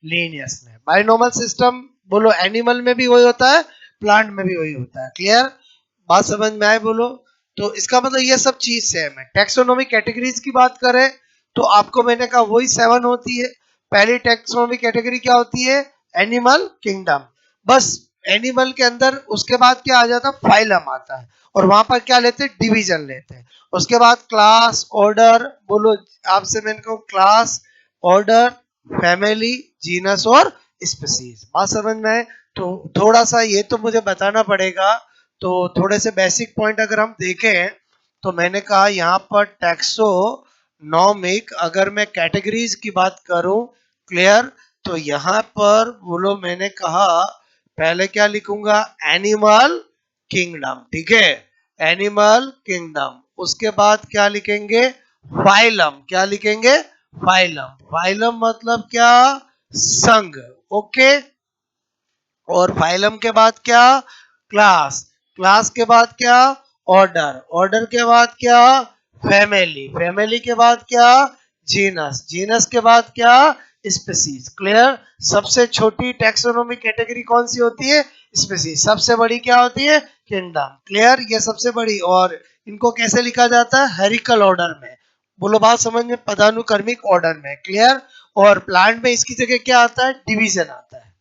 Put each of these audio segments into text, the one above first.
लीनियसनेस। Binomial system बोलो animal में भी वही होता है, प्लांट में भी वही होता है। क्लियर, बात समझ में आए बोलो? तो इसका मतलब ये सब चीज सेम है। टेक्सोनोमी कैटेगरीज की बात करें तो आपको मैंने कहा वही 7 होती है। पहली टेक्सोनोमी कैटेगरी क्या होती है? Animal kingdom. बस एनिमल के अंदर उसके बाद क्या आ जाता है? फाइलम आता है, और वहां पर क्या लेते हैं? डिवीजन लेते हैं। उसके बाद क्लास, ऑर्डर बोलो, आपसे मैंने कहा क्लास, ऑर्डर, फैमिली, जीनस और स्पीसीज। बात समझ में आए? तो थोड़ा सा ये तो मुझे बताना पड़ेगा। तो थोड़े से बेसिक पॉइंट अगर हम देखें तो मैंने कहा यहाँ पर टैक्सोनॉमिक, अगर मैं कैटेगरीज की बात करूं, क्लियर, तो यहाँ पर बोलो मैंने कहा पहले क्या लिखूंगा? Animal kingdom. ठीक है, एनिमल किंगडम। उसके बाद क्या लिखेंगे? फाइलम। क्या लिखेंगे? फाइलम। फाइलम मतलब क्या? संघ। ओके, और फाइलम के बाद क्या? क्लास। क्लास के बाद क्या? ऑर्डर। ऑर्डर के बाद क्या? फैमिली। फैमिली के बाद क्या? जीनस। जीनस के बाद क्या? स्पीसीज। क्लियर? सबसे छोटी टैक्सोनॉमी कैटेगरी कौन सी होती है? स्पीसीज। सबसे बड़ी क्या होती है? किंगडम। क्लियर, ये सबसे बड़ी। और इनको कैसे लिखा जाता है? हेरिकल ऑर्डर में। बोलो बात समझ में? पदानुक्रमिक ऑर्डर में। क्लियर? और प्लांट में इसकी जगह क्या आता है? डिवीजन आता है।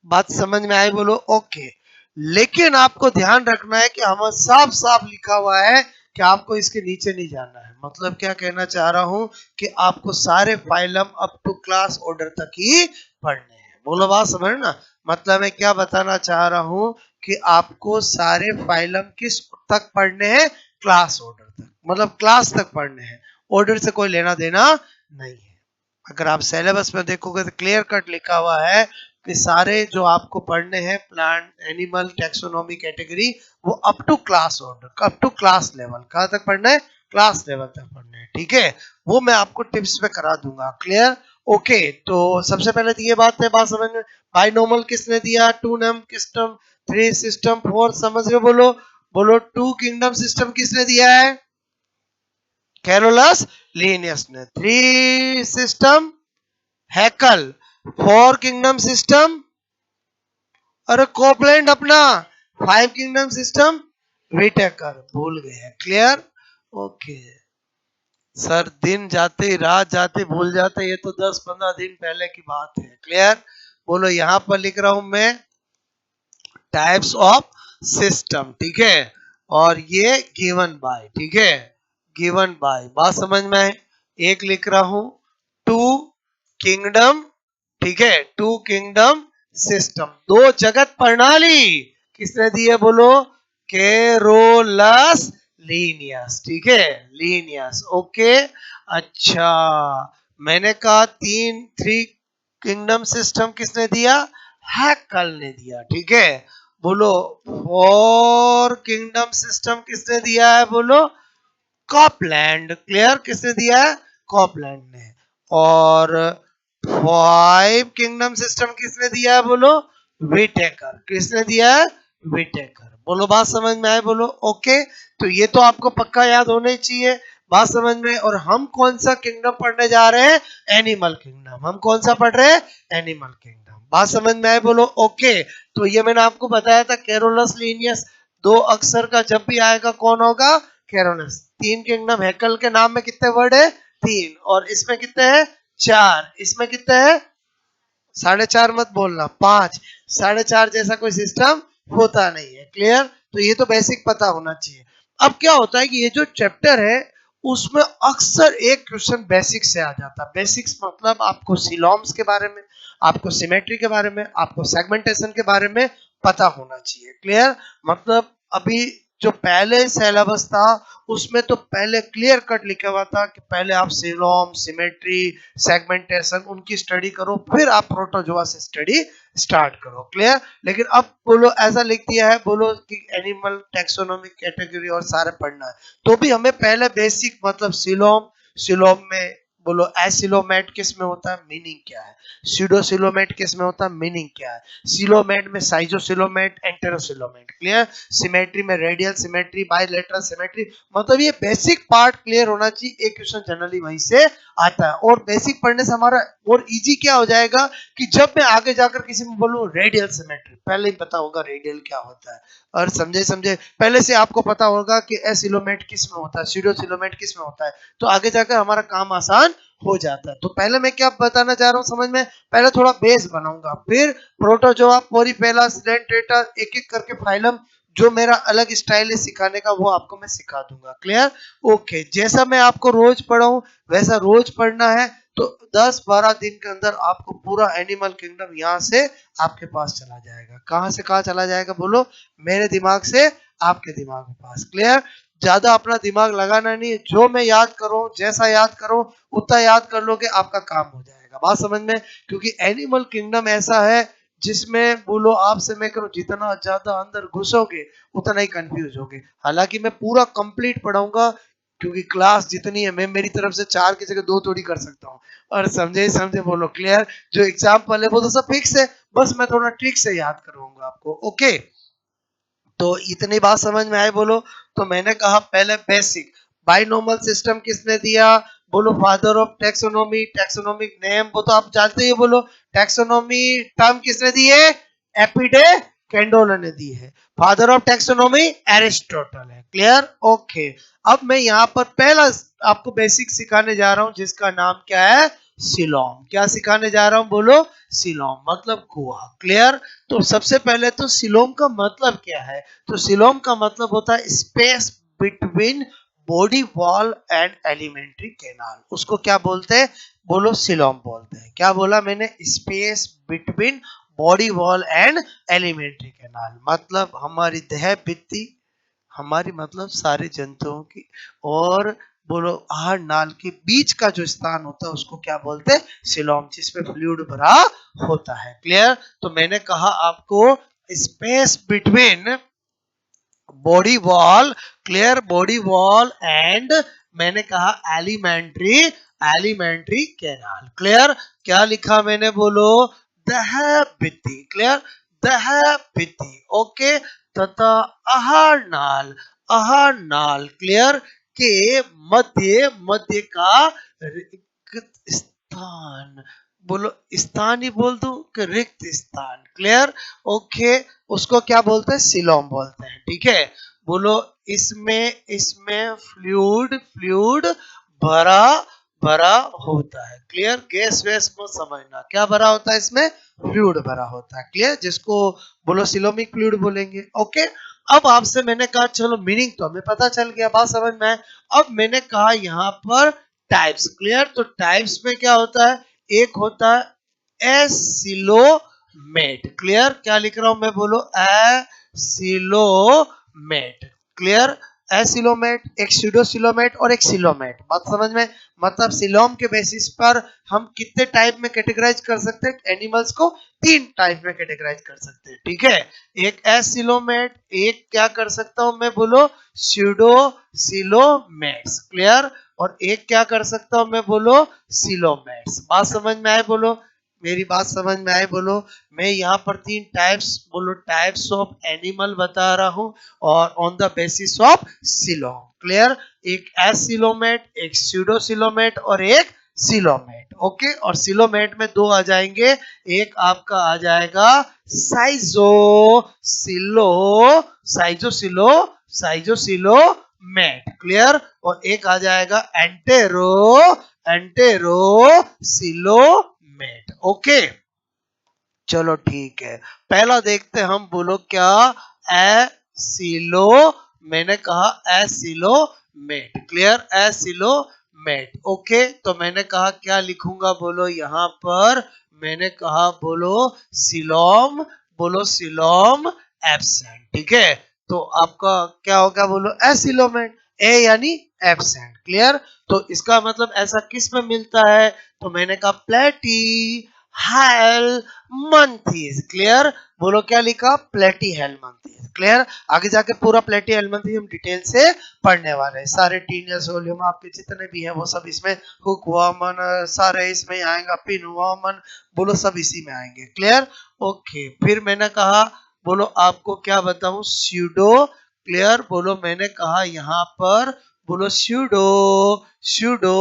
बात समझ में आई बोलो? ओके। लेकिन आपको ध्यान रखना है कि हमें साफ साफ लिखा हुआ है कि आपको इसके नीचे नहीं जाना है। मतलब क्या कहना चाह रहा हूं कि आपको सारे phylum up to class order तक ही पढ़ने हैं। बोलो बात समझ ना? मतलब मैं क्या बताना चाह रहा हूं कि आपको सारे फाइलम किस तक पढ़ने हैं? क्लास ऑर्डर तक, मतलब क्लास तक पढ़ने हैं। ऑर्डर से कोई लेना देना नहीं है। अगर आप सिलेबस में देखोगे तो क्लियर कट लिखा हुआ है कि सारे जो आपको पढ़ने हैं प्लांट, एनिमल, टैक्सोनॉमी कैटेगरी, वो up to class order, up to class level. कहां तक पढ़ना है? क्लास लेवल तक पढ़ना है। ठीक है, वो मैं आपको टिप्स पे करा दूंगा। क्लियर? ओके, तो सबसे पहले तो ये बात है, बात समझ में? बाइनोमल किसने दिया? Two name system, three system, four. समझ रहे? बोलो बोलो, टू किंगडम सिस्टम किसने दिया है? कैरोलस लीनियस ने। Three system Haeckel. Four kingdom system, अरे कोपलैंड अपना। Five kingdom system Whittaker. भूल गए? क्लियर? ओके सर, दिन जाते ही रात जाते भूल जाते, ये तो 10-15 दिन पहले की बात है। क्लियर? बोलो, यहां पर लिख रहा हूं मैं टाइप्स ऑफ सिस्टम। ठीक है, और ये गिवन बाय। ठीक है, गिवन बाय। बात समझ में आए? एक लिख रहा हूं टू किंगडम। ठीक है, टू किंगडम सिस्टम, दो जगत प्रणाली किसने दी है? बोलो, कैरोलस लीनियस। ठीक है, लीनियस। ओके, अच्छा, मैंने कहा तीन, थ्री किंगडम सिस्टम किसने दिया? हैकल ने दिया। ठीक है, बोलो फोर किंगडम सिस्टम किसने दिया है? बोलो, कॉपलैंड। क्लियर? किसने दिया है? कॉपलैंड ने। और फाइव किंगडम सिस्टम किसने दिया है? बोलो, विटेकर। किसने दिया है? विटेकर। बोलो बात समझ में आए? बोलो ओके। तो ये तो आपको पक्का याद होना चाहिए। बात समझ में? और हम कौन सा किंगडम पढ़ने जा रहे हैं? Animal kingdom. हम कौन सा पढ़ रहे हैं? Animal kingdom. बात समझ में आए? बोलो ओके। तो ये मैंने आपको बताया था, कैरोलस लीनियस। दो अक्षर का जब भी आएगा कौन होगा? कैरोलस। तीन किंगडम, हैकल के नाम में कितने वर्ड है? तीन। और इसमें कितने हैं? चार। इसमें कितने हैं? 4.5 मत बोलना, 5। 4.5 जैसा कोई सिस्टम होता नहीं है। क्लियर? तो ये तो बेसिक पता होना चाहिए। अब क्या होता है कि ये जो चैप्टर है उसमें अक्सर एक क्वेश्चन बेसिक से आ जाता है। बेसिक्स मतलब आपको सिलोम्स के बारे में, आपको सिमेट्री के बारे में, आपको सेगमेंटेशन के बारे में पता होना चाहिए। क्लियर? मतलब अभी जो पहले सिलेबस था उसमें तो पहले क्लियर कट लिखा हुआ था कि पहले आप सिलोम, सिमेट्री, सेगमेंटेशन उनकी स्टडी करो, फिर आप प्रोटोजोआ से स्टडी स्टार्ट करो। क्लियर? लेकिन अब बोलो ऐसा लिख दिया है, बोलो कि एनिमल टैक्सोनॉमिक कैटेगरी और सारे पढ़ना है, तो भी हमें पहले बेसिक मतलब सिलोम, सिलोम में बोलो एसिलोमेट किस में होता है, मीनिंग क्या है? सीडोसिलोमेट किस में होता है, मीनिंग क्या है? सिलोमेट में साइजोसिलोमेट, एंटेरोसिलोमेट। क्लियर? सिमेट्री में रेडियल सिमेट्री, बाइलेटरल सिमेट्री। मतलब ये बेसिक पार्ट क्लियर होना चाहिए, एक क्वेश्चन जनरली वहीं से आता है। और बेसिक पढ़ने से हमारा और इजी क्या हो जाएगा कि जब मैं आगे जाकर किसी को बोलूं रेडियल सिमेट्री, पहले ही पता होगा रेडियल क्या होता है। और समझे समझे पहले से आपको पता होगा कि एसिलोमेट किस में होता है, स्यूडोसिलोमेट किस में होता है, तो आगे जाकर हमारा काम आसान हो जाता है। तो पहले मैं क्या बताना चाह रहा हूँ समझ में, पहले थोड़ा बेस बनाऊंगा, फिर प्रोटोजोआ, पोरीफेरा, सिलेंट्रेटा, एक एक करके फाइलम, जो मेरा अलग स्टाइल है सिखाने का वो आपको मैं सिखा दूंगा। क्लियर? ओके, जैसा मैं आपको रोज पढ़ाऊं वैसा रोज पढ़ना है। तो 10-12 दिन के अंदर आपको पूरा एनिमल किंगडम यहाँ से आपके पास चला जाएगा। कहां से कहां चला जाएगा बोलो? मेरे दिमाग से आपके दिमाग के पास। क्लियर? ज्यादा अपना दिमाग लगाना नहीं, जो मैं याद करूं, जैसा याद करूं उतना याद कर लोगे, आपका काम हो जाएगा। बात समझ में? क्योंकि एनिमल किंगडम ऐसा है जिसमें बोलो आपसे मैं करूं, जितना ज्यादा अंदर घुसोगे उतना ही कंफ्यूज होगे। हालांकि मैं पूरा कंप्लीट पढ़ाऊंगा, क्योंकि क्लास जितनी है मैं मेरी तरफ से 4 की जगह 2 थोड़ी कर सकता हूँ। और समझे समझे बोलो? क्लियर? जो एग्जाम्पल है वो तो सब फिक्स है, बस मैं थोड़ा ट्रिक से याद करवाऊंगा आपको। ओके, तो इतनी बात समझ में आए बोलो? तो मैंने कहा पहले बेसिक बाइनोमल सिस्टम किसने दिया बोलो? Father of taxonomy, taxonomic name वो तो आप जानते ही बोलो। टैक्सोनॉमी टर्म किसने दी है? एपिडे कैंडोला ने दी है। फादर ऑफ टैक्सोनॉमी एरिस्टोटल है। क्लियर? ओके, अब मैं यहाँ पर पहला आपको बेसिक सिखाने जा रहा हूँ जिसका नाम क्या है? सिलोम। क्या सिखाने जा रहा हूँ बोलो? सिलोम मतलब कुआ। क्लियर? तो सबसे पहले तो सिलोम का मतलब क्या है? तो सिलोम का मतलब होता है space between body wall and alimentary canal. उसको क्या बोलते हैं बोलो? सिलोम बोलते हैं। क्या बोला मैंने? Space between body wall and alimentary canal, मतलब हमारी देह भित्ति, हमारी मतलब सारे जंतुओं की, और बोलो आहार नाल के बीच का जो स्थान होता है उसको क्या बोलते हैं? सिलोम, जिसमें फ्लूइड भरा होता है। क्लियर? तो मैंने कहा आपको space between body wall, clear, body wall and मैंने कहा एलिमेंट्री, एलिमेंट्री कैनाल। क्लियर? क्या लिखा मैंने बोलो? दह भित्ति। क्लियर? दह भित्ति। ओके, तथा आहार नाल, आहार नाल क्लियर के मध्य, मध्य का रिक्त स्थान, बोलो स्थान ही बोल दो कि रिक्त स्थान। क्लियर? ओके, उसको क्या बोलते हैं? सिलोम बोलते हैं। ठीक है, बोलो इसमें, इसमें फ्लूइड, फ्लूइड भरा भरा होता है। क्लियर? गैस वैस मत समझना, क्या भरा होता है इसमें? फ्लूइड भरा होता है। क्लियर? जिसको बोलो सिलोमिक फ्लूइड बोलेंगे। ओके, अब आपसे मैंने कहा चलो मीनिंग तो हमें पता चल गया, बात समझ में आए। अब मैंने कहा यहाँ पर टाइप्स। क्लियर? तो टाइप्स में क्या होता है? एक होता है एसिलोमेट। क्लियर? क्या लिख रहा हूं मैं बोलो? एसिलोमेट। क्लियर? एसिलोमेट, एक स्यूडोसिलोमेट और एक सिलोमेट। बात समझ में? मतलब सिलोम के बेसिस पर हम कितने टाइप में कैटेगराइज कर सकते हैं एनिमल्स को? 3 टाइप में कैटेगराइज कर सकते हैं। ठीक है, एक एसिलोमेट, एक क्या कर सकता हूं मैं बोलो? स्यूडोसिलोमेट्स। क्लियर? और एक क्या कर सकता हूं मैं बोलो? सिलोमेट्स। बात समझ में आए बोलो? मेरी बात समझ में आए बोलो? मैं यहाँ पर 3 टाइप्स बोलो, टाइप्स ऑफ एनिमल बता रहा हूँ और on the basis of coelom. Clear? एक एसिलोमेट, एक स्यूडोसिलोमेट और एक सिलोमेट। ओके, और सिलोमेट में 2 आ जाएंगे, एक आपका आ जाएगा साइजो सिलो, साइजो सिलो, साइजो सिलो मेट। क्लियर? और एक आ जाएगा एंटेरो, एंटेरो सिलो मेट। ओके, चलो ठीक है, पहला देखते हम बोलो क्या? एसिलो, मैंने कहा एसिलोमेट। क्लियर? एसिलोमेट। ओके, तो मैंने कहा क्या लिखूंगा बोलो यहाँ पर? मैंने कहा बोलो सिलोम, बोलो सिलोम एब्सेंट। ठीक है, तो आपका क्या होगा बोलो? एसिलोमेट, ए यानी एब्सेंट। क्लियर? तो इसका मतलब ऐसा किस में मिलता है? तो मैंने कहा प्लेटी हेलमंथीज। क्लियर? बोलो क्या लिखा? प्लेटी हेलमंथीज। क्लियर? आगे जाके पूरा प्लेटी हेलमंथीज हम डिटेल से पढ़ने वाले हैं। सारे टीनियस वॉल्यूम आपके जितने भी हैं वो सब इसमें, हुक वॉमन सारे इसमें आएंगे, पिन वॉमन बोलो सब इसी में आएंगे। क्लियर? ओके, फिर मैंने कहा बोलो आपको क्या बताऊं? स्यूडो। क्लियर? बोलो मैंने कहा यहाँ पर बोलो स्यूडो स्यूडो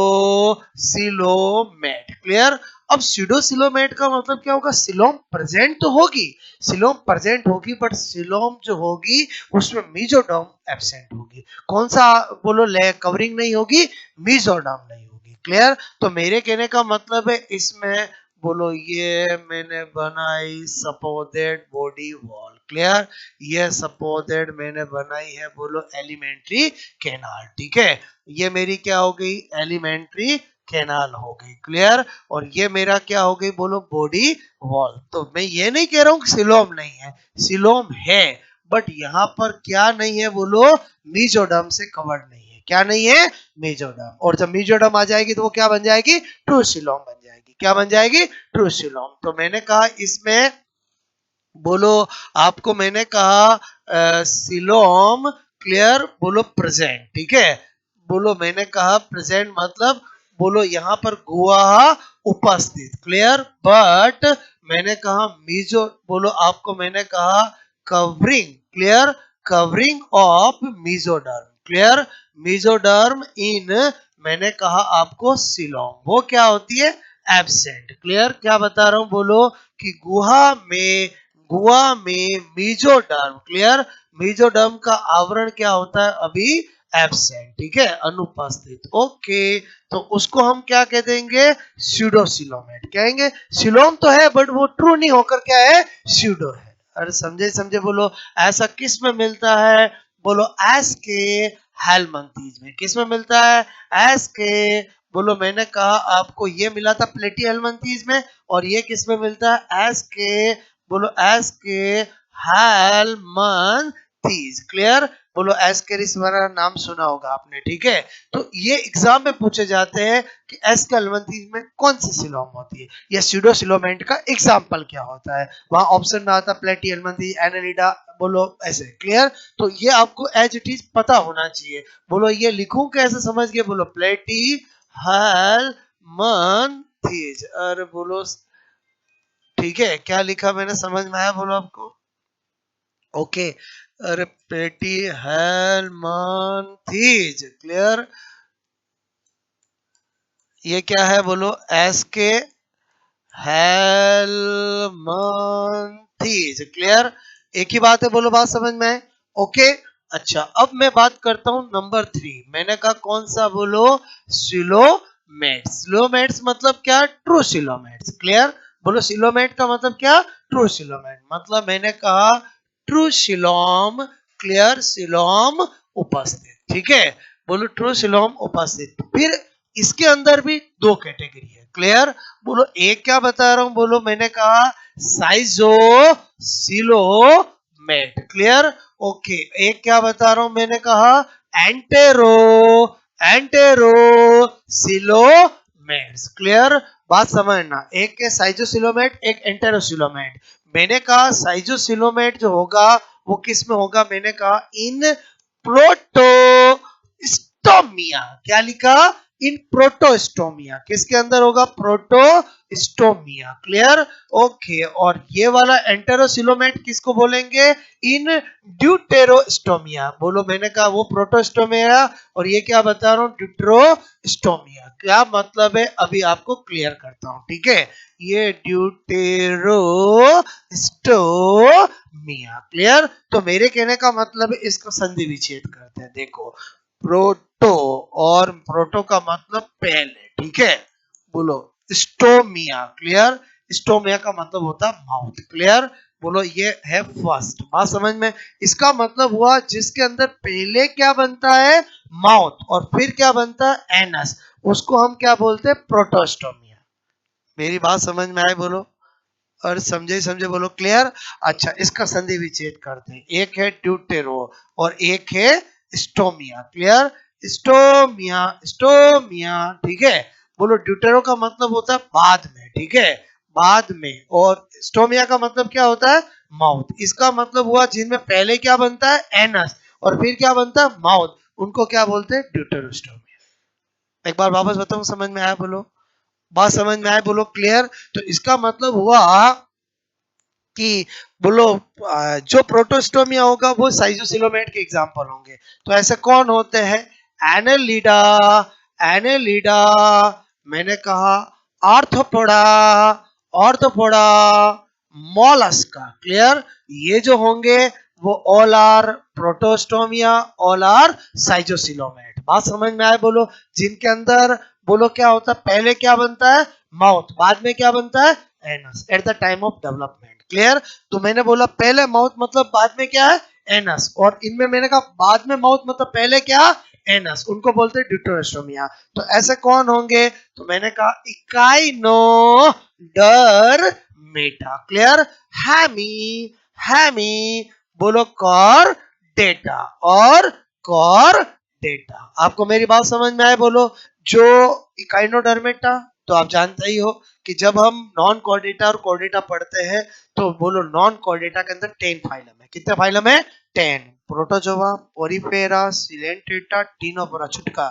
सिलोमेट। क्लियर। अब स्यूडो सिलोमेट का मतलब क्या होगा, सिलोम प्रेजेंट तो होगी, सिलोम प्रेजेंट होगी बट सिलोम जो होगी उसमें मीजोडर्म एब्सेंट होगी। कौन सा बोलो, ले कवरिंग नहीं होगी, मीजोडर्म नहीं होगी। क्लियर। तो मेरे कहने का मतलब है इसमें बोलो ये मैंने बनाई सपोर्टेड बॉडी वॉल। क्लियर। ये सपोर्टेड मैंने बनाई है बोलो एलिमेंट्री कैनाल। ठीक है, ये मेरी क्या हो गई, एलिमेंट्री कैनाल हो गई। क्लियर। और ये मेरा क्या हो गई बोलो, बॉडी वॉल। तो मैं ये नहीं कह रहा हूं कि सिलोम नहीं है, सिलोम है, बट यहां पर क्या नहीं है बोलो, मीजोडर्म से कवर्ड नहीं है। क्या नहीं है, मीजोडर्म। और जब मीजोडर्म आ जाएगी तो वो क्या बन जाएगी, ट्रू सिलोम बन जाएगी। क्या बन जाएगी, ट्रू सिलोम। तो मैंने कहा इसमें बोलो, आपको मैंने कहा सिलोम। क्लियर। बोलो प्रेजेंट। ठीक है, बोलो मैंने कहा प्रेजेंट मतलब बोलो यहां पर गुआहा उपस्थित। क्लियर। बट मैंने कहा मीजो, बोलो आपको मैंने कहा covering. Clear, covering of mesoderm. Clear, mesoderm इन, मैंने कहा आपको सिलोम, वो क्या होती है, एब्सेंट। क्लियर। क्या बता रहा हूं बोलो, कि गुहा में मीजोडर्म। क्लियर, मीजोडर्म का आवरण क्या होता है अभी, एब्सेंट। ठीक है, अनुपस्थित। ओके, तो उसको हम क्या कह देंगे, स्यूडोसिलोमेट कहेंगे। सिलोम तो है बट वो ट्रू नहीं होकर क्या है, स्यूडो है। अरे समझे समझे बोलो, ऐसा किस में मिलता है बोलो, एस के हेलमंथीज में। किस में मिलता है, एस के, बोलो मैंने कहा आपको ये मिला था प्लेटी हेलमंथीज में, और ये किस में मिलता है, एस के, बोलो एस के हेलमंथीज। क्लियर। बोलो एस्केरिस वाला नाम सुना होगा आपने। ठीक है, तो ये एग्जाम में पूछे जाते हैं कि एस्केलमंथीज में कौन सी सिलोम होती है, या स्यूडोसिलोमेंट का एग्जाम्पल क्या होता है। वहां ऑप्शन में आता प्लेटी हेलमंथीज, एनालिडा, बोलो ऐसे। क्लियर। तो ये आपको एज इट इज पता होना चाहिए। बोलो ये लिखूं कैसे, समझ गए बोलो, प्लेटी हेलमंथीज। अरे बोलो ठीक है, क्या लिखा मैंने, समझ में आया बोलो आपको, ओके। अरे पेटी हेलमंथीज। क्लियर। ये क्या है बोलो, एस के हेलमंथीज। क्लियर। एक ही बात है बोलो, बात समझ में है, ओके। अच्छा, अब मैं बात करता हूं नंबर 3। मैंने कहा कौन सा बोलो, सिलोमेट्स। सिलोमेट्स मतलब क्या, ट्रू सिलोमेट्स। क्लियर। बोलो सिलोमेट का मतलब क्या, ट्रू सिलोमेट मतलब मैंने कहा ट्रू सिलोम। क्लियर, सिलोम उपस्थित। ठीक है, बोलो ट्रू सिलोम उपस्थित। फिर इसके अंदर भी दो कैटेगरी है। क्लियर। बोलो एक क्या बता रहा हूं, बोलो मैंने कहा साइजो सिलोमेट। क्लियर। ओके, एक क्या बता रहा हूं, मैंने कहा एंटेरो एंटेरो सिलोमेट्स। क्लियर। बात समझना, एक है साइजो सिलोमेट, एक एंटेरो सिलोमेट। मैंने कहा साइजो सिलोमेट जो होगा वो किस में होगा, मैंने कहा इन प्रोटोस्टोमिया। क्या लिखा, इन प्रोटोस्टोमिया। किसके अंदर होगा, प्रोटोस्टोमिया। क्लियर। ओके, और ये वाला एंटेरोसिलोमेट किसको बोलेंगे, इन ड्यूटेरोस्टोमिया। बोलो मैंने कहा वो प्रोटोस्टोमिया, और ये क्या बता रहा हूं, ड्यूटेरोस्टोमिया। क्या मतलब है अभी आपको क्लियर करता हूं। ठीक है, ये ड्यूटेरोस्टोमिया। क्लियर। तो मेरे कहने का मतलब इसको संधि विच्छेद करते हैं। देखो, प्रोटो, और प्रोटो का मतलब पहले। ठीक है, बोलो स्टोमिया। क्लियर। स्टोमिया का मतलब होता है माउथ। क्लियर। बोलो ये है फर्स्ट, बात समझ में। इसका मतलब हुआ जिसके अंदर पहले क्या बनता है, माउथ, और फिर क्या बनता है, एनस, उसको हम क्या बोलते हैं, प्रोटोस्टोमिया। मेरी बात समझ में आए बोलो, और समझे समझे बोलो, क्लियर। अच्छा, इसका संधि विच्छेद करते हैं। एक है ड्यूटेरो और एक है स्टोमिया। क्लियर। स्टोमिया स्टोमिया। ठीक है, बोलो ड्यूटेरो का मतलब होता है बाद में। ठीक है, बाद में। और स्टोमिया का मतलब क्या होता है, माउथ। इसका मतलब हुआ जिनमें पहले क्या बनता है, एनस, और फिर क्या बनता है, माउथ, उनको क्या बोलते हैं, ड्यूटेरोस्टोमिया। एक बार वापस बताऊं, समझ में आया बोलो, बात समझ में आए बोलो, क्लियर। तो इसका मतलब हुआ कि बोलो जो प्रोटोस्टोमिया होगा वो साइजोसिलोमेट के एग्जाम्पल होंगे। तो ऐसे कौन होते हैं, एनेलिडा, एनेलिडा, मैंने कहा आर्थ्रोपोडा, आर्थ्रोपोडा, मोलस्का। क्लियर? ये जो होंगे वो all are protostomia, all are schizocoelomate. बात समझ में आए? बोलो जिनके अंदर बोलो क्या होता है, पहले क्या बनता है, माउथ, बाद में क्या बनता है, anus, at the time of development. Clear? तो मैंने बोला पहले माउथ मतलब बाद में क्या है, एनस, और इनमें मैंने कहा बाद में माउथ मतलब पहले क्या, एनस, उनको बोलते हैं ड्यूटेरोस्टोमिया। तो ऐसे कौन होंगे, तो मैंने कहा इकाइनो डर मेटा। क्लियर? हैमी, हैमी, बोलो कॉर डेटा, और कॉर डेटा। आपको मेरी बात समझ में आए? बोलो जो इकाइनोडर्मेटा, तो आप जानते ही हो कि जब हम नॉन कॉर्डेटा और कॉर्डेटा पढ़ते हैं तो बोलो नॉन कॉर्डेटा के अंदर 10 फाइलम है। कितने फाइलम है? 10। Protozoa, porifera, coelenterata, ctenophora. छुटका,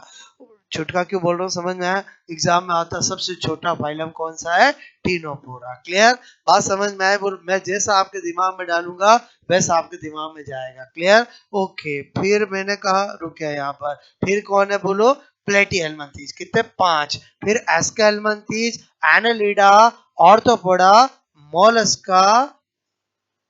छुटका क्यों बोल रहा हूँ समझ में आया? एग्जाम में आता सबसे छोटा फाइलम कौन सा है, टीनोफोरा। क्लियर? बात समझ में आए? बोल मैं जैसा आपके दिमाग में डालूंगा वैसा आपके दिमाग में जाएगा। क्लियर? ओके, फिर मैंने कहा रुके यहाँ पर, फिर कौन है बोलो, प्लेटीहेल्मिन्थेस। कितने? 5। फिर एस्केल्मिन्थेस, एनालिडा, ऑर्थोपोडा, मोलस्का,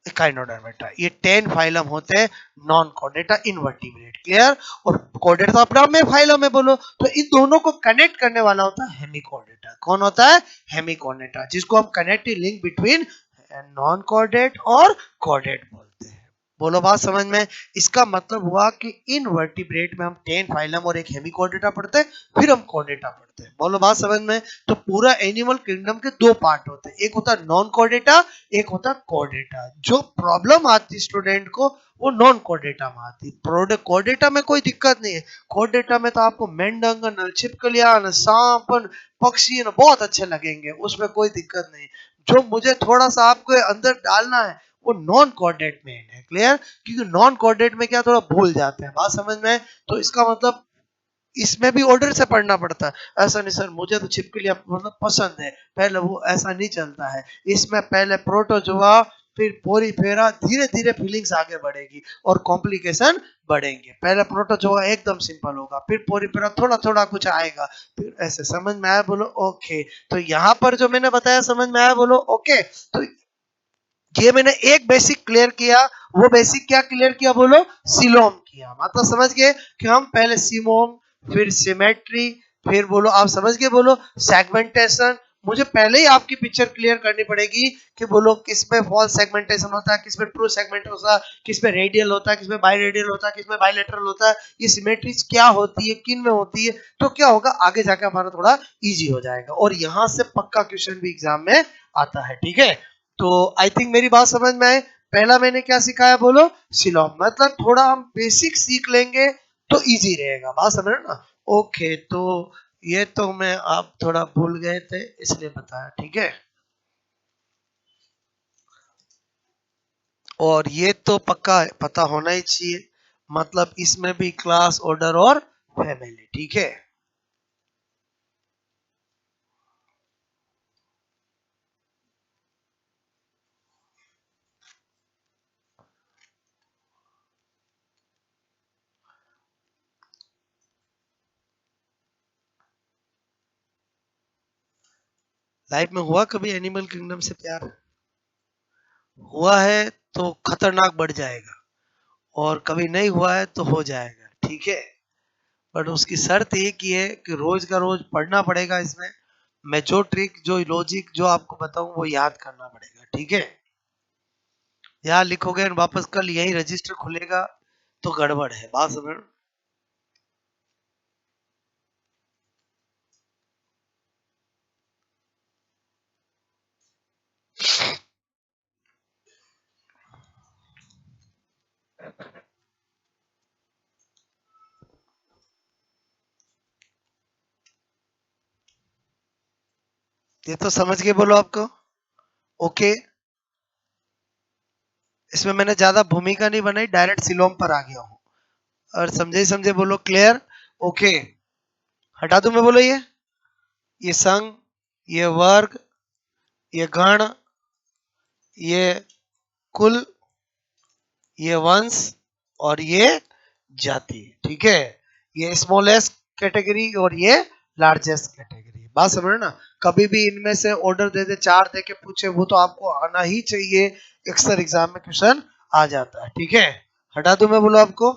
इकाइनोडर्मेटा। ये 10 फाइलम होते हैं नॉन कॉर्डेटा इनवर्टिब्रेट। क्लियर? और कॉर्डेटा तो अपना में फाइलम है। बोलो तो इन दोनों को कनेक्ट करने वाला होता है हेमिकॉर्डेटा। कौन होता है? हेमिकॉर्डेटा, जिसको हम connective link between non chordate और कॉर्डेट बोलते हैं। बोलो बात समझ में? इसका मतलब हुआ कि इन वर्टिब्रेट में हम 10 फाइलम और एक हेमिकॉर्डेटा पढ़ते हैं, फिर हम कॉर्डेटा पढ़ते हैं। बोलो बात समझ में? तो पूरा एनिमल किंगडम के दो पार्ट होते हैं, एक होता है नॉन कॉर्डेटा, एक होता कॉर्डेटा। जो प्रॉब्लम आती स्टूडेंट को वो नॉन कॉर्डेटा में आती। कॉर्डेटा में कोई दिक्कत नहीं है। कॉर्डेटा में तो आपको मेंढक, छिपकलियां, सांप, पक्षी बहुत अच्छे लगेंगे, उसमें कोई दिक्कत नहीं। जो मुझे थोड़ा सा आपको अंदर डालना है वो नॉन कॉर्डेट में है। क्लियर? क्योंकि नॉन कॉर्डेट में क्या थोड़ा भूल जाते हैं। बात समझ में? तो इसका मतलब इसमें भी ऑर्डर से पढ़ना पड़ता है। ऐसा नहीं सर मुझे तो छिपकलियां मतलब पसंद है, पहले वो, ऐसा नहीं चलता है। इसमें पहले प्रोटोजोआ, फिर पोरीफेरा, धीरे धीरे फीलिंग्स आगे बढ़ेगी और कॉम्प्लिकेशन बढ़ेंगे। पहले प्रोटोजोआ एकदम सिंपल होगा, फिर पोरीफेरा थोड़ा थोड़ा कुछ आएगा, फिर ऐसे। समझ में आया? बोलो ओके। तो यहाँ पर जो मैंने बताया समझ में आया? बोलो ओके। तो ये मैंने एक बेसिक क्लियर किया। वो बेसिक क्या क्लियर किया बोलो? सिलोम किया। मतलब समझ गए कि हम पहले सिमोम, फिर सिमेट्री, फिर बोलो आप समझ गए, बोलो सेगमेंटेशन। मुझे पहले ही आपकी पिक्चर क्लियर करनी पड़ेगी कि बोलो किसमें फॉल्स सेगमेंटेशन होता है, किसमें ट्रू सेगमेंट होता है, किसमें रेडियल होता है, किसमें बाइरेडियल होता है, किसमें बाइलेटरल होता है, ये सिमेट्रीज क्या होती है, किन में होती है। तो क्या होगा आगे जाकर हमारा थोड़ा इजी हो जाएगा, और यहां से पक्का क्वेश्चन भी एग्जाम में आता है। ठीक है? तो आई थिंक मेरी बात समझ में आए। पहला मैंने क्या सिखाया बोलो? सिलोम। मतलब थोड़ा हम बेसिक सीख लेंगे तो इजी रहेगा। बात समझ रहे ना? ओके, तो ये तो मैं आप थोड़ा भूल गए थे इसलिए बताया। ठीक है? और ये तो पक्का पता होना ही चाहिए, मतलब इसमें भी क्लास, ऑर्डर और फैमिली। ठीक है? लाइफ में हुआ कभी एनिमल किंगडम से प्यार? हुआ है तो खतरनाक बढ़ जाएगा, और कभी नहीं हुआ है तो हो जाएगा। ठीक है? बट उसकी शर्त एक ही है कि रोज का रोज पढ़ना पड़ेगा। इसमें मैं जो ट्रिक, जो लॉजिक जो आपको बताऊं वो याद करना पड़ेगा। ठीक है? यहाँ लिखोगे और वापस कल यही रजिस्टर खुलेगा तो गड़बड़ है। बात समझ? ये तो समझ के बोलो आपको ओके। इसमें मैंने ज्यादा भूमिका नहीं बनाई, डायरेक्ट सिलोम पर आ गया हूँ। और समझे ही समझे बोलो क्लियर? ओके, हटा दूं मैं? बोलो ये संघ, ये वर्ग, ये गण, ये कुल, ये वंश, और ये जाति। ठीक है? ये स्मॉलेस्ट कैटेगरी और ये लार्जेस्ट कैटेगरी। बात समझ रहे ना? कभी भी इनमें से ऑर्डर दे दे, चार दे के पूछे, वो तो आपको आना ही चाहिए, अक्सर एग्जाम में क्वेश्चन आ जाता है। ठीक है, हटा दूं मैं, बोलो आपको?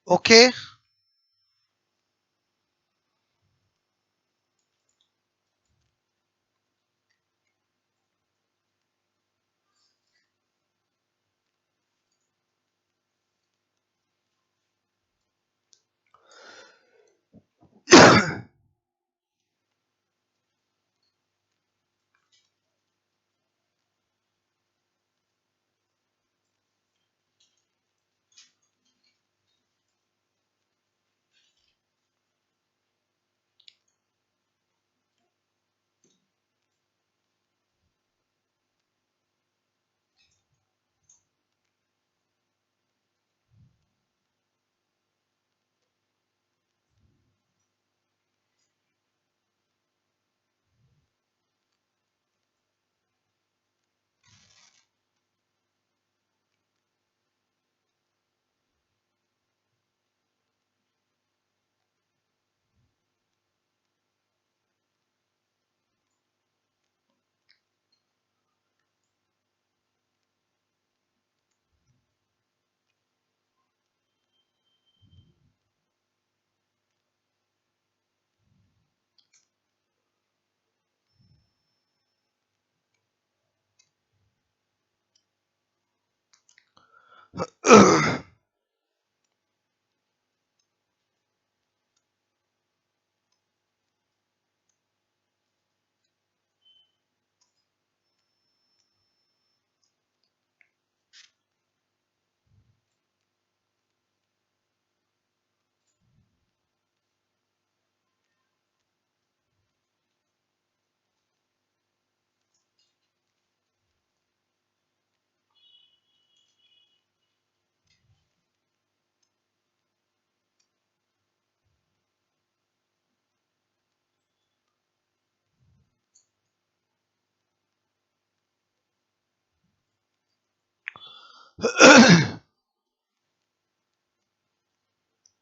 ओके।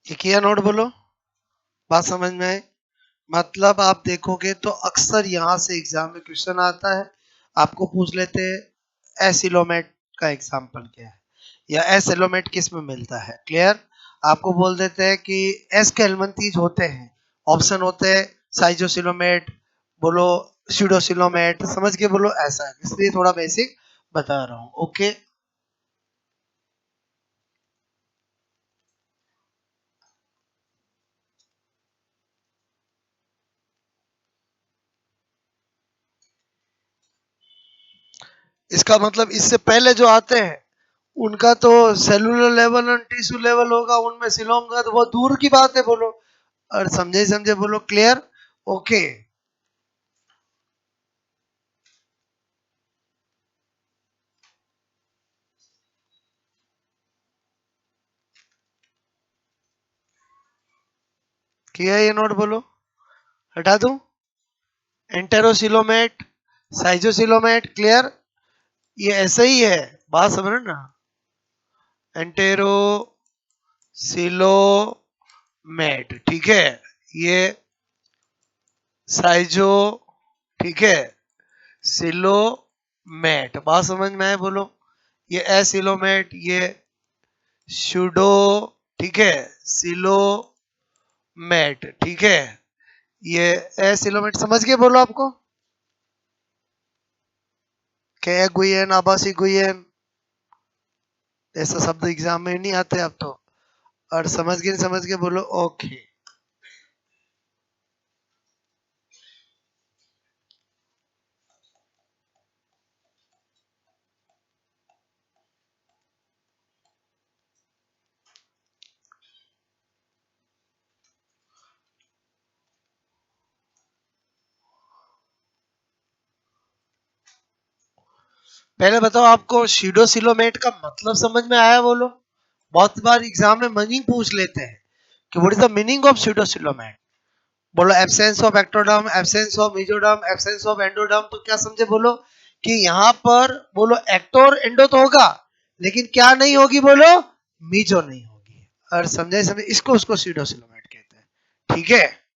ये किया नोट, बोलो? बात समझ में आए? मतलब आप देखोगे तो अक्सर यहाँ से एग्जाम में क्वेश्चन आता है, आपको पूछ लेते हैं एसिलोमेट का एग्जाम्पल क्या है, या एसिलोमेट किस में मिलता है। क्लियर? आपको बोल देते हैं कि एस के एलमंथीज होते हैं, ऑप्शन होते हैं साइजोसिलोमेट, बोलो स्यूडोसिलोमेट, समझ के बोलो, ऐसा है, इसलिए थोड़ा बेसिक बता रहा हूँ। ओके। इसका मतलब इससे पहले जो आते हैं उनका तो सेलुलर लेवल और टिश्यू लेवल होगा, उनमें सिलोम का तो बहुत दूर की बात है, बोलो? और समझे समझे बोलो? क्लियर? ओके। किया ये नोट, बोलो? हटा दूं? एंटेरोसिलोमेट, साइजोसिलोमेट, क्लियर? ये ऐसा ही है, बात समझ रहे ना? एंटेरोसिलोमेट, ठीक है, ये साइजो, ठीक है, सिलोमेट, बात समझ में आए, बोलो? ये एसिलोमेट, ये सुडो, ठीक है, सिलोमेट, ठीक है, ये एसिलोमेट समझ के बोलो आपको, क्या गुयन, आबासी गुयन, ऐसा शब्द एग्जाम में नहीं आते आप तो, और समझ के नहीं समझ के बोलो ओके। पहले बताओ आपको सीडोसिलोमेट का मतलब समझ में आया बोलो। बहुत बार एग्जाम में मीनिंग पूछ लेते हैं कि what is the meaning of pseudocoelomate. बोलो absence of ectoderm, absence of mesoderm, absence of endoderm, तो क्या समझे बोलो कि यहाँ पर बोलो एक्टो और एंडो तो होगा, लेकिन क्या नहीं होगी बोलो, मीजो नहीं होगी। और समझे समझे, इसको उसको सीडोसिलोमेट कहते हैं, ठीक है।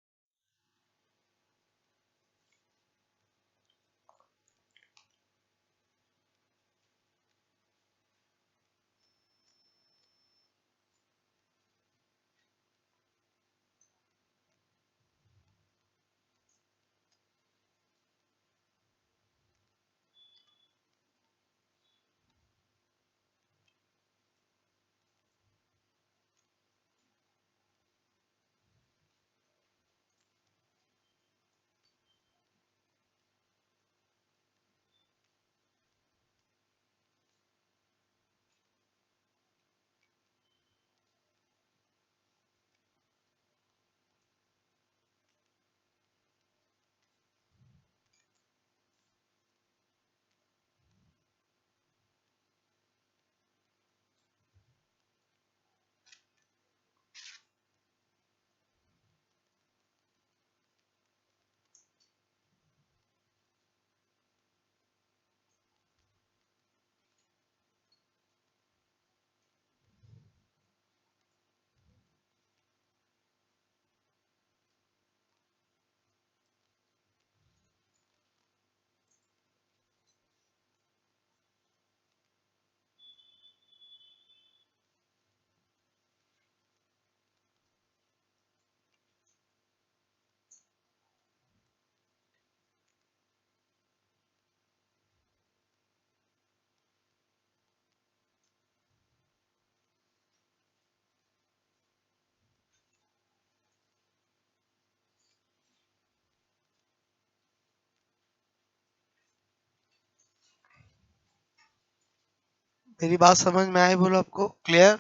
मेरी बात समझ में आई बोलो आपको, clear?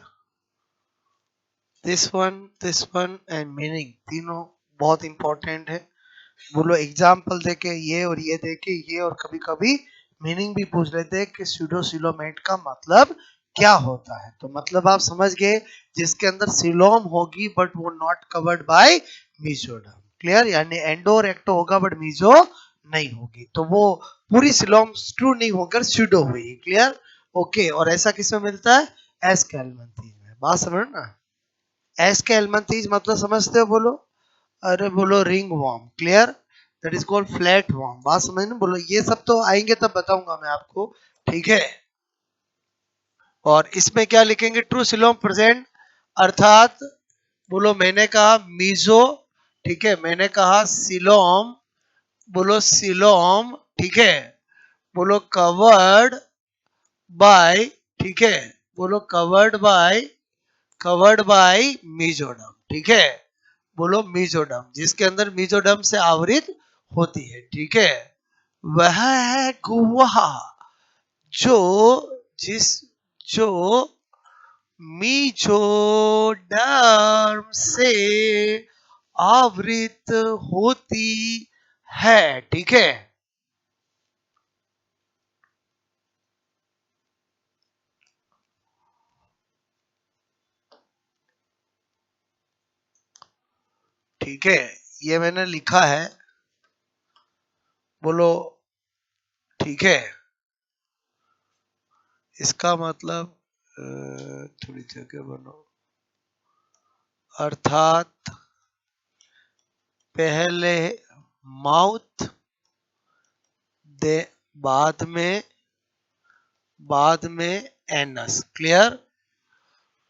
This one and meaning तीनों बहुत इंपॉर्टेंट है। बोलो एग्जाम्पल देके ये और ये देके ये, और कभी कभी मीनिंग भी पूछ लेते हैं कि सीडोसिलोमेट का मतलब क्या होता है। तो मतलब आप समझ गए, जिसके अंदर सिलोम होगी बट वो not covered by mesoderm, clear, यानी एंडो और एक्टो होगा बट मीजो नहीं होगी, तो वो पूरी सिलोम ट्रू नहीं होकर सीडो हुई, क्लियर, ओके। और ऐसा किसमें मिलता है, एस्केल्मंथीज में, बात समझ ना। एस्केल्मंथीज मतलब समझते हो बोलो, अरे बोलो ring worm, clear, that is called flat worm, बात समझ में बोलो। ये सब तो आएंगे तब बताऊंगा मैं आपको, ठीक है। और इसमें क्या लिखेंगे, ट्रू सिलोम प्रेजेंट, अर्थात बोलो मैंने कहा मीजो, ठीक है, मैंने कहा सिलोम, बोलो सिलोम, ठीक है, बोलो कवर्ड बाय, ठीक है, बोलो कवर्ड बाय मीजोडम, ठीक है, बोलो मीजोडम, जिसके अंदर मीजोडम से आवृत होती है, ठीक है। वह है गुहा जो जिस जो मीजोडर्म से आवृत होती है, ठीक है। ठीक है, ये मैंने लिखा है, बोलो, ठीक है। इसका मतलब थोड़ी जगह बनो, अर्थात पहले माउथ दे, बाद में एनस, क्लियर,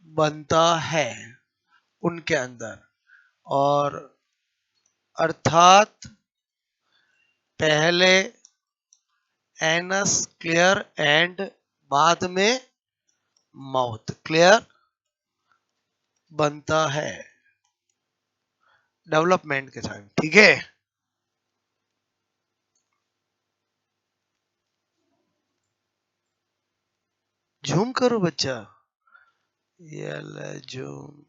बनता है उनके अंदर, और अर्थात पहले एनस, क्लियर, एंड बाद में माउथ, क्लियर, बनता है डेवलपमेंट के टाइम, ठीक है। जूम करो बच्चा, ये ले जूम।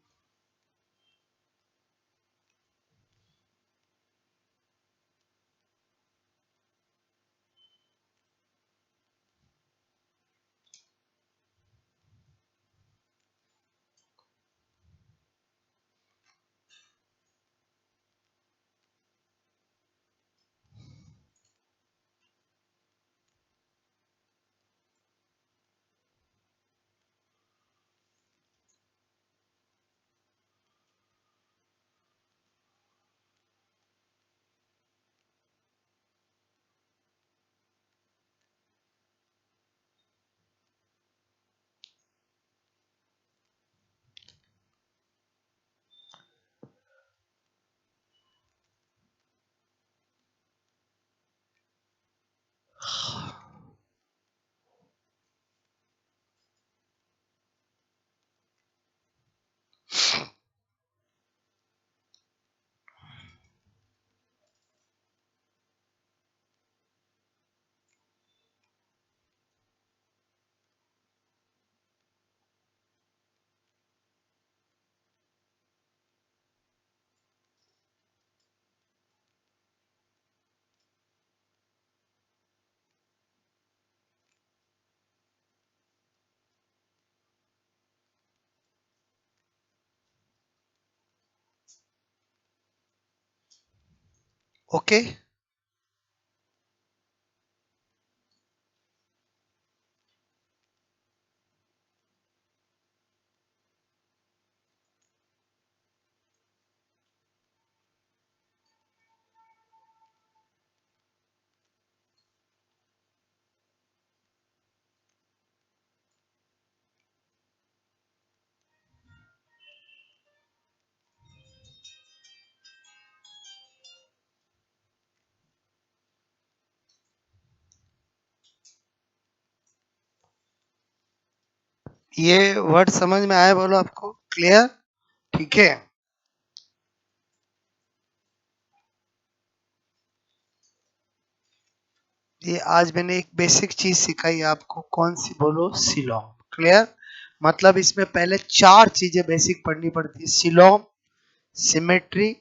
ओके, ये वर्ड समझ में आया बोलो आपको, क्लियर, ठीक है। ये आज मैंने एक बेसिक चीज सिखाई आपको, कौन सी बोलो, सिलोम, क्लियर। मतलब इसमें पहले 4 चीजें बेसिक पढ़नी पड़ती है, सिलोम, सिमेट्री,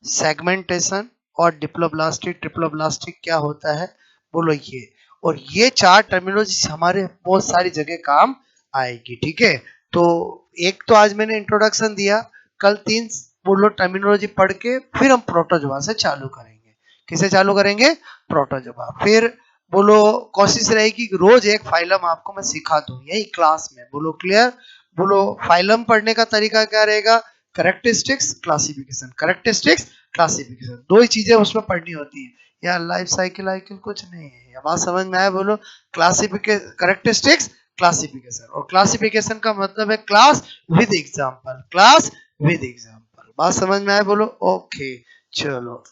सेगमेंटेशन और डिप्लोब्लास्टिक। ट्रिप्लोब्लास्टिक क्या होता है बोलो ये, और ये 4 टर्मिनोलॉजी हमारे बहुत सारी जगह काम आएगी, ठीक है। तो एक तो आज मैंने इंट्रोडक्शन दिया, कल 3 बोलो टर्मिनोलॉजी पढ़ के फिर हम प्रोटोजोआ से चालू करेंगे। किसे चालू करेंगे, प्रोटोजोआ। फिर बोलो कोशिश रहेगी कि रोज एक फाइलम आपको मैं सिखा दूं यही क्लास में, बोलो क्लियर। बोलो फाइलम पढ़ने का तरीका क्या रहेगा, करेक्टरिस्टिक्स, क्लासिफिकेशन, करेक्टरिस्टिक्स, क्लासिफिकेशन, 2 ही चीजें उसमें पढ़नी होती है यार। लाइफ साइकिल आइकिल कुछ नहीं है, ये बात समझ में आया बोलो। क्लासिफिकेशन, करेक्टरिस्टिक्स, क्लासिफिकेशन, और क्लासिफिकेशन का मतलब है class with example, class with example. बात समझ में आया बोलो, ओके चलो।